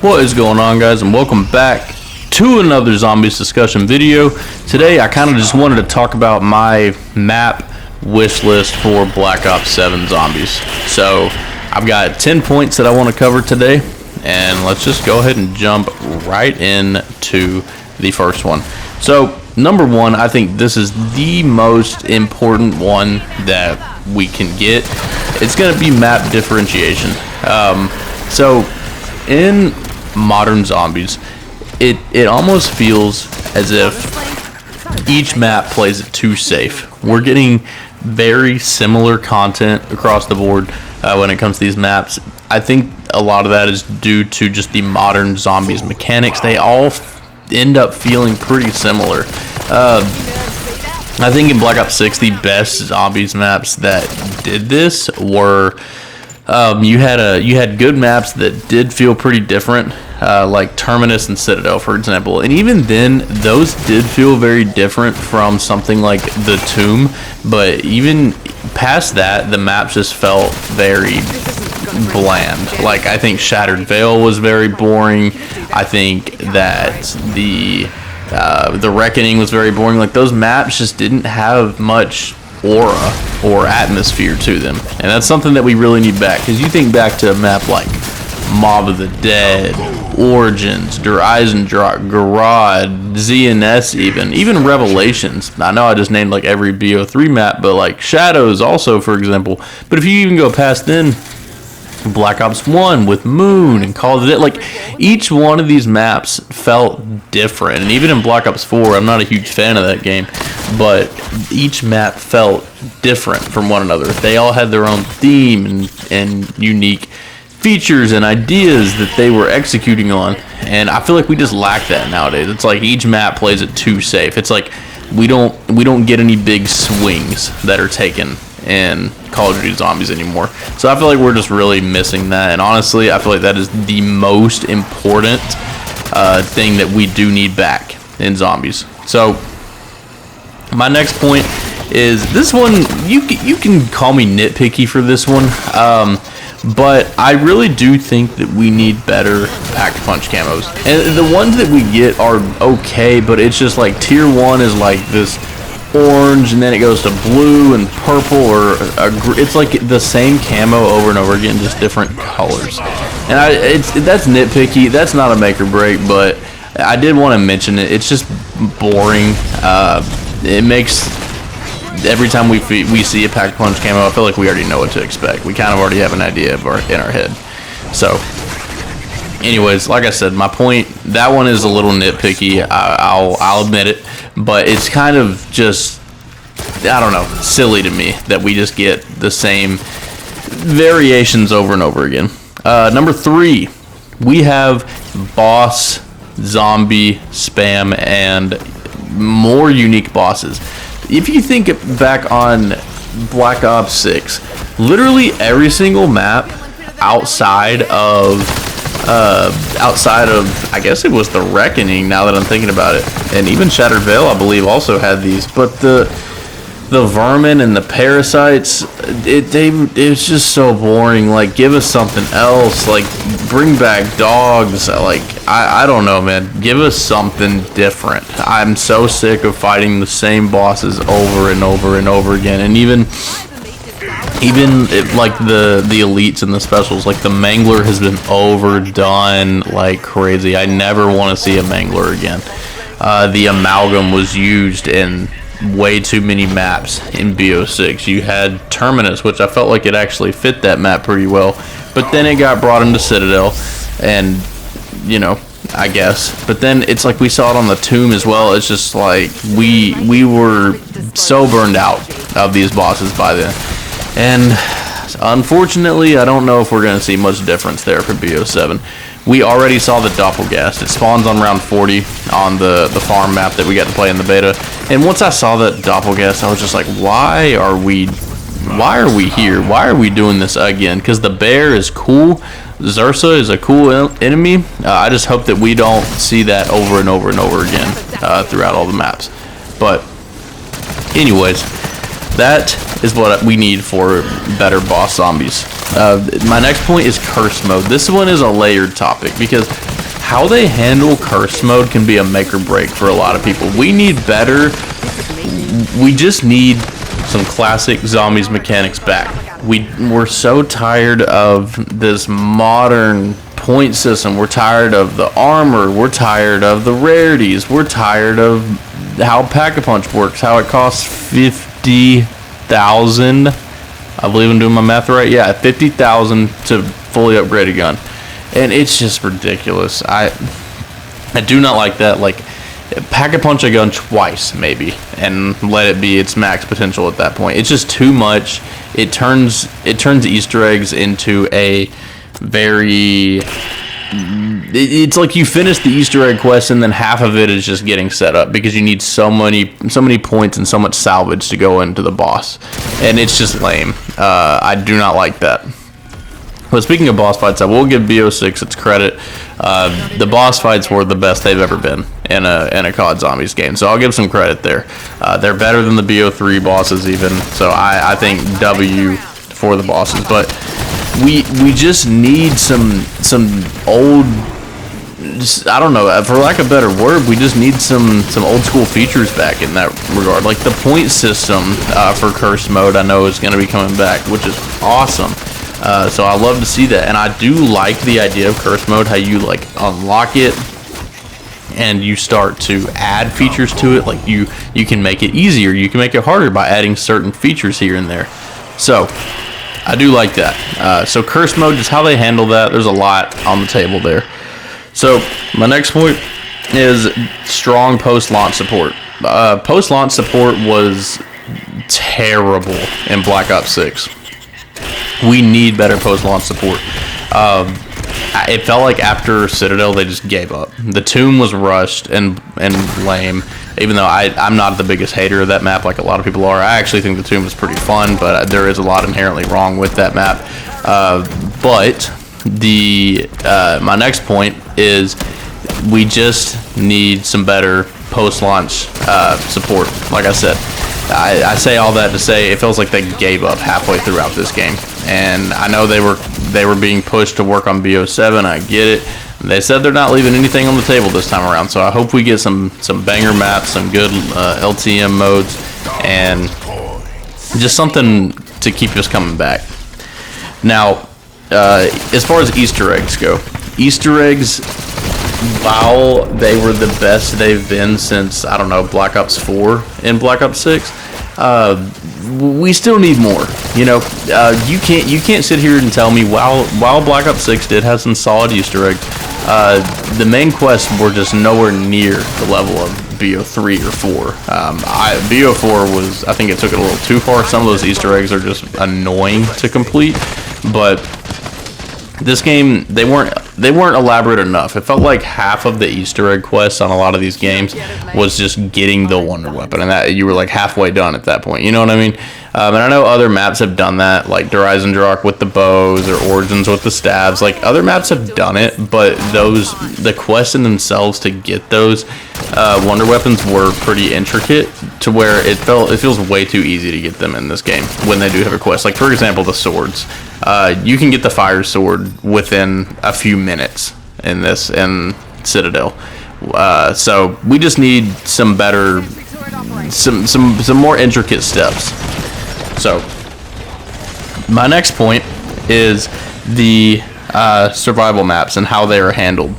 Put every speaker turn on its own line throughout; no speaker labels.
What is going on, guys, and welcome back to another zombies discussion video. Today I kind of just wanted to talk about my map wish list for Black Ops 7 Zombies. So I've got 10 points that I want to cover today, and let's just go ahead and jump right into the first one. So number one, I think this is the most important one that we can get. It's going to be map differentiation. So in modern zombies, it almost feels as if each map plays it too safe. We're getting very similar content across the board when it comes to these maps. I think a lot of that is due to just the modern zombies mechanics. They all end up feeling pretty similar. I think in Black Ops 6, the best zombies maps that did this were you had good maps that did feel pretty different, like Terminus and Citadel, for example. And even then, those did feel very different from something like the Tomb. But even past that, the maps just felt very bland. Like, I think Shattered Veil was very boring. I think that the Reckoning was very boring. Like, those maps just didn't have much aura or atmosphere to them, and that's something that we really need back. Because you think back to a map like Mob of the Dead, Origins, Der Eisendrache, Garage, ZNS, even Revelations. I know I just named like every BO3 map, but like Shadows also, for example. But if you even go past then, Black Ops 1 with Moon and Call of the Dead, like each one of these maps felt different. And even in Black Ops 4, I'm not a huge fan of that game, but each map felt different from one another. They all had their own theme and unique features and ideas that they were executing on, and I feel like we just lack that nowadays. It's like each map plays it too safe. It's like we don't get any big swings that are taken in Call of Duty Zombies anymore. So I feel like we're just really missing that, and honestly, I feel like that is the most important thing that we do need back in Zombies. So my next point is this one. You can call me nitpicky for this one, but I really do think that we need better pack-punch camos. And the ones that we get are okay, but it's just like tier 1 is like this orange, and then it goes to blue and purple, or it's like the same camo over and over again, just different colors. And that's nitpicky. That's not a make or break, but I did want to mention it. It's just boring. It makes every time we see a pack punch camo, I feel like we already know what to expect. We kind of already have an idea in our head. So anyways, like I said, my point, that one is a little nitpicky. I'll admit it, but it's kind of just, I don't know, silly to me that we just get the same variations over and over again. Number 3, we have boss, zombie, spam, and more unique bosses. If you think back on Black Ops 6, literally every single map outside of I guess it was the Reckoning, now that I'm thinking about it, and even Shattered Veil, I believe, also had these. But the vermin and the parasites, it's just so boring. Like, give us something else. Like, bring back dogs. Like, I don't know, man. Give us something different. I'm so sick of fighting the same bosses over and over and over again. And even like the elites and the specials, like the Mangler has been overdone like crazy. I never want to see a Mangler again. The Amalgam was used in way too many maps in BO6. You had Terminus, which I felt like it actually fit that map pretty well, but then it got brought into Citadel, and you know, I guess. But then it's like we saw it on the Tomb as well. It's just like we were so burned out of these bosses by then. And unfortunately, I don't know if we're going to see much difference there for BO7. We already saw the Doppelgast. It spawns on round 40 on the farm map that we got to play in the beta. And once I saw that Doppelgast, I was just like, why are we here? Why are we doing this again? Because the bear is cool. Zersa is a cool enemy. I just hope that we don't see that over and over and over again throughout all the maps. But anyways, that is what we need for better boss zombies. My next point is curse mode. This one is a layered topic because how they handle curse mode can be a make or break for a lot of people. We need better. We just need some classic zombies mechanics back. We're so tired of this modern point system. We're tired of the armor. We're tired of the rarities. We're tired of how Pack-a-Punch works, how it costs 50,000. I believe I'm doing my math right. Yeah, 50,000 to fully upgrade a gun, and it's just ridiculous. I do not like that. Like, Pack-a-Punch a gun twice maybe, and let it be its max potential at that point. It's just too much. It turns Easter eggs into a very. It's like you finish the Easter egg quest and then half of it is just getting set up because you need so many points and so much salvage to go into the boss, and it's just lame. I do not like that. But speaking of boss fights, I will give BO6 its credit. The boss fights were the best they've ever been in a COD Zombies game, so I'll give some credit there. They're better than the BO3 bosses even, so I think W for the bosses. But we just need some old, I don't know, for lack of a better word, we just need some old school features back in that regard. Like the point system for curse mode, I know is going to be coming back, which is awesome. So I love to see that, and I do like the idea of curse mode, how you like unlock it and you start to add features to it. Like you can make it easier, you can make it harder by adding certain features here and there. So I do like that. So curse mode, just how they handle that, there's a lot on the table there. So my next point is strong post-launch support. Post-launch support was terrible in Black Ops 6. We need better post-launch support. It felt like after Citadel, they just gave up. The Tomb was rushed and lame, even though I'm not the biggest hater of that map like a lot of people are. I actually think the Tomb is pretty fun, but there is a lot inherently wrong with that map. But my next point is we just need some better post-launch support. Like I said, I say all that to say it feels like they gave up halfway throughout this game, and I know they were being pushed to work on BO7. I get it. They said they're not leaving anything on the table this time around, so I hope we get some banger maps, some good LTM modes, and just something to keep us coming back. Now, as far as Easter eggs go, Easter eggs, while they were the best they've been since, I don't know, Black Ops 4 and Black Ops 6, we still need more. You know, you can't sit here and tell me while Black Ops 6 did have some solid Easter eggs, the main quests were just nowhere near the level of BO3 or 4. BO4 was, I think it took it a little too far. Some of those Easter eggs are just annoying to complete, but this game, they weren't elaborate enough. It felt like half of the Easter egg quests on a lot of these games was just getting the wonder weapon, and that you were like halfway done at that point. You know what I mean? And I know other maps have done that, like Dreisendrach with the bows or Origins with the stabs. Like other maps have done it, but the quests in themselves to get those wonder weapons were pretty intricate to where it feels way too easy to get them in this game when they do have a quest. Like for example, the swords. You can get the fire sword within a few minutes in Citadel. So we just need some better, some more intricate steps. So my next point is the survival maps and how they are handled.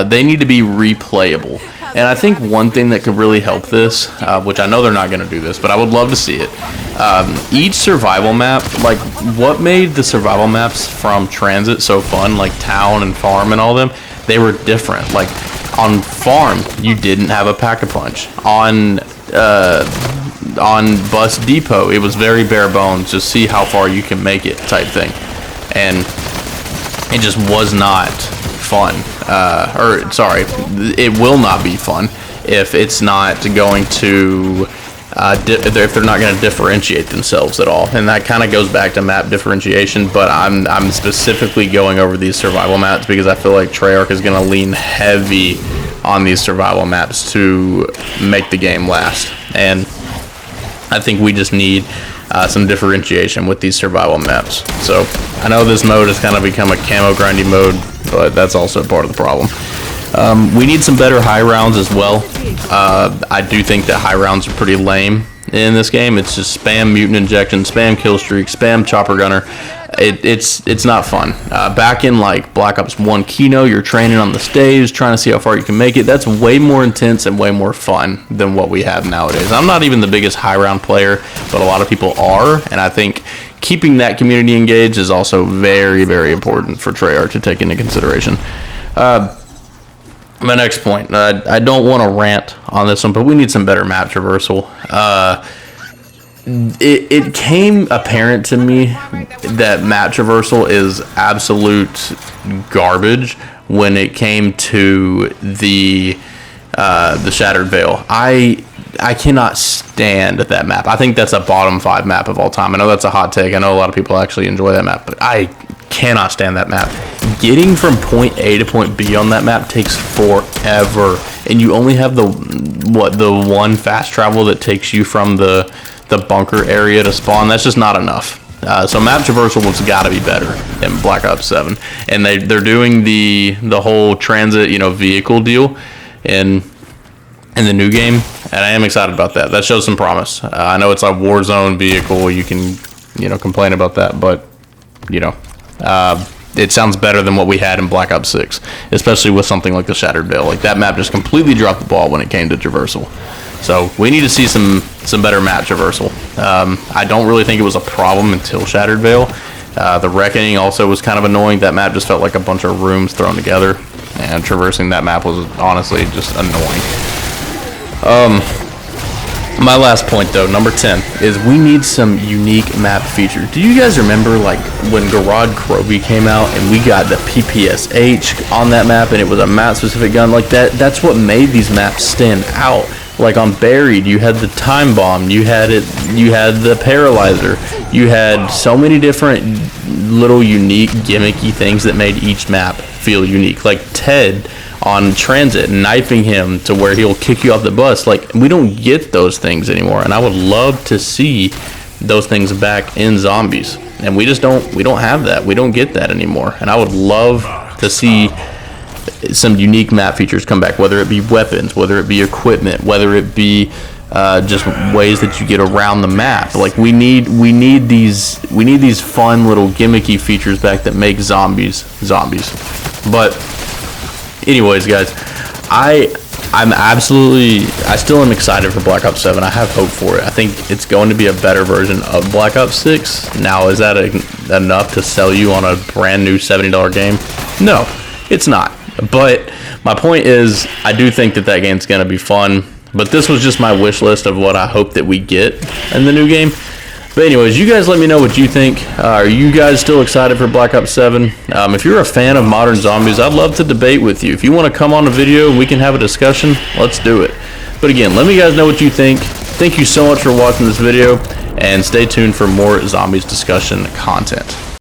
They need to be replayable. And I think one thing that could really help this, which I know they're not going to do this, but I would love to see it. Each survival map, like what made the survival maps from Transit so fun, like Town and Farm and all them, they were different. Like on Farm, you didn't have a Pack-a-Punch. On Bus Depot, it was very bare bones, just see how far you can make it type thing. And it just was not fun. It will not be fun if it's not going to if they're not going to differentiate themselves at all. And that kind of goes back to map differentiation, but I'm specifically going over these survival maps because I feel like Treyarch is going to lean heavy on these survival maps to make the game last. And I think we just need some differentiation with these survival maps. So I know this mode has kind of become a camo grindy mode, but that's also part of the problem. We need some better high rounds as well. I do think that high rounds are pretty lame in this game. It's just spam mutant injection, spam kill streak, spam chopper gunner. It's not fun. Back in like Black Ops 1 Kino, you're training on the stage, trying to see how far you can make it. That's way more intense and way more fun than what we have nowadays. I'm not even the biggest high round player, but a lot of people are, and I think keeping that community engaged is also very, very important for Treyarch to take into consideration. My next point, I don't want to rant on this one, but we need some better map traversal. It came apparent to me that map traversal is absolute garbage when it came to the Shattered Veil. I cannot stand that map. I think that's a bottom 5 map of all time. I know that's a hot take. I know a lot of people actually enjoy that map, but I cannot stand that map. Getting from point A to point B on that map takes forever, and you only have the one fast travel that takes you from the bunker area to spawn. That's just not enough. So map traversal has got to be better in Black Ops 7, and they're doing the whole transit vehicle deal in the new game, and I am excited about that. That shows some promise. I know it's a Warzone vehicle. You can complain about that, but it sounds better than what we had in Black Ops 6, especially with something like the Shattered Veil. Like, that map just completely dropped the ball when it came to traversal. So we need to see some better map traversal. I don't really think it was a problem until Shattered Veil. The Reckoning also was kind of annoying. That map just felt like a bunch of rooms thrown together, and traversing that map was honestly just annoying. My last point, though, number 10, is we need some unique map features. Do you guys remember, like, when Garage Kroby came out and we got the PPSH on that map and it was a map-specific gun? Like, that's what made these maps stand out. Like, on Buried, you had the Time Bomb, you had the Paralyzer, you had so many different little unique, gimmicky things that made each map feel unique. Like Ted on Transit, knifing him to where he'll kick you off the bus. Like, we don't get those things anymore, and I would love to see those things back in Zombies. And we don't have that. We don't get that anymore, and I would love to see some unique map features come back, whether it be weapons, whether it be equipment, whether it be just ways that you get around the map. Like, we need these fun little gimmicky features back that make zombies. But anyways, guys, I still am excited for Black Ops 7. I have hope for it. I think it's going to be a better version of Black Ops 6. Now, is that enough to sell you on a brand new $70 game? No, it's not. But my point is, I do think that game's going to be fun. But this was just my wish list of what I hope that we get in the new game. But anyways, you guys let me know what you think. Are you guys still excited for Black Ops 7? If you're a fan of modern zombies, I'd love to debate with you. If you want to come on a video and we can have a discussion, let's do it. But again, let me guys know what you think. Thank you so much for watching this video, and stay tuned for more zombies discussion content.